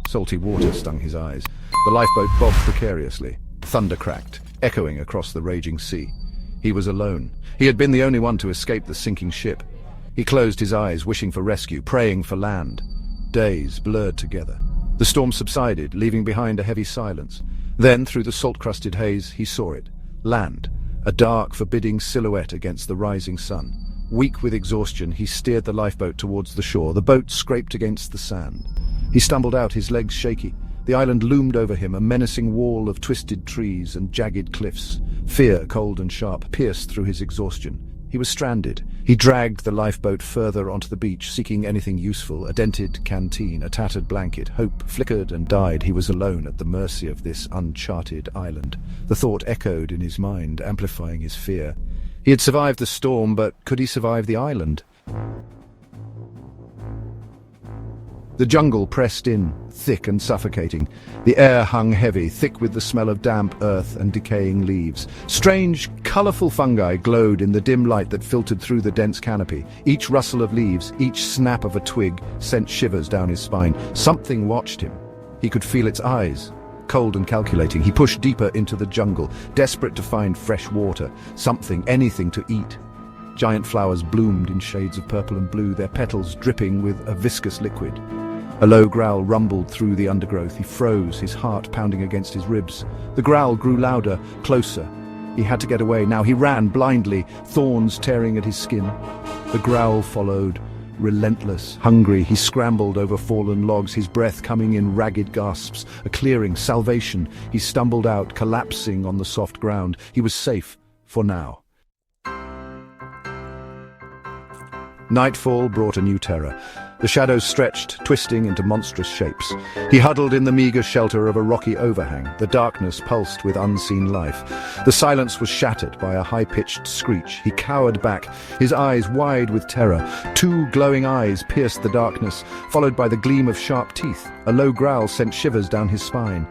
Salty water stung his eyes. The lifeboat bobbed precariously. Thunder cracked, echoing across the raging sea. He was alone. He had been the only one to escape the sinking ship. He closed his eyes, wishing for rescue, praying for land. Days blurred together. The storm subsided, leaving behind a heavy silence. Then, through the salt-crusted haze, he saw it. Land. A dark, forbidding silhouette against the rising sun. Weak with exhaustion, he steered the lifeboat towards the shore. The boat scraped against the sand. He stumbled out, his legs shaky. The island loomed over him, a menacing wall of twisted trees and jagged cliffs. Fear, cold and sharp, pierced through his exhaustion. He was stranded. He dragged the lifeboat further onto the beach, seeking anything useful, a dented canteen, a tattered blanket. Hope flickered and died. He was alone at the mercy of this uncharted island. The thought echoed in his mind, amplifying his fear. He had survived the storm, but could he survive the island? The jungle pressed in, thick and suffocating. The air hung heavy, thick with the smell of damp earth and decaying leaves. Strange, colourful fungi glowed in the dim light that filtered through the dense canopy. Each rustle of leaves, each snap of a twig, sent shivers down his spine. Something watched him. He could feel its eyes. Cold and calculating, he pushed deeper into the jungle, desperate to find fresh water, something, anything to eat. Giant flowers bloomed in shades of purple and blue, their petals dripping with a viscous liquid. A low growl rumbled through the undergrowth. He froze, his heart pounding against his ribs. The growl grew louder, closer. He had to get away. Now he ran blindly, thorns tearing at his skin. The growl followed, relentless, hungry. He scrambled over fallen logs, his breath coming in ragged gasps. A clearing, salvation. He stumbled out, collapsing on the soft ground. He was safe, for now. Nightfall brought a new terror. The shadows stretched, twisting into monstrous shapes. He huddled in the meager shelter of a rocky overhang. The darkness pulsed with unseen life. The silence was shattered by a high-pitched screech. He cowered back, his eyes wide with terror. Two glowing eyes pierced the darkness, followed by the gleam of sharp teeth. A low growl sent shivers down his spine.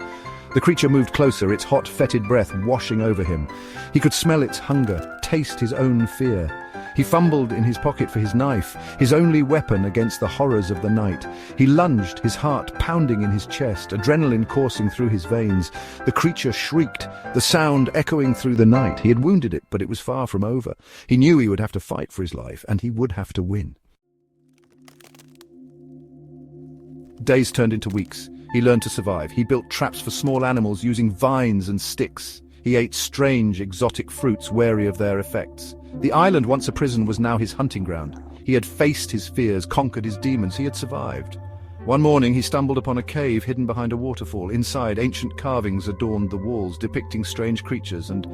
The creature moved closer, its hot, fetid breath washing over him. He could smell its hunger, taste his own fear. He fumbled in his pocket for his knife, his only weapon against the horrors of the night. He lunged, his heart pounding in his chest, adrenaline coursing through his veins. The creature shrieked, the sound echoing through the night. He had wounded it, but it was far from over. He knew he would have to fight for his life, and he would have to win. Days turned into weeks. He learned to survive. He built traps for small animals using vines and sticks. He ate strange, exotic fruits, wary of their effects. The island, once a prison, was now his hunting ground. He had faced his fears, conquered his demons. He had survived. One morning he stumbled upon a cave hidden behind a waterfall. Inside, ancient carvings adorned the walls, depicting strange creatures and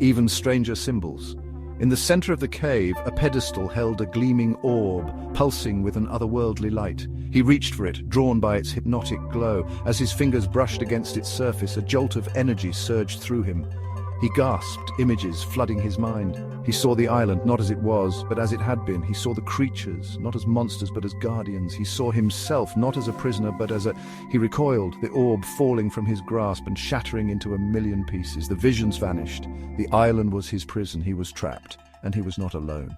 even stranger symbols. In the center of the cave, a pedestal held a gleaming orb, pulsing with an otherworldly light. He reached for it, drawn by its hypnotic glow. As his fingers brushed against its surface, a jolt of energy surged through him. He gasped, images flooding his mind. He saw the island not as it was, but as it had been. He saw the creatures, not as monsters, but as guardians. He saw himself, not as a prisoner, but as a... He recoiled, the orb falling from his grasp and shattering into a million pieces. The visions vanished. The island was his prison. He was trapped, and he was not alone.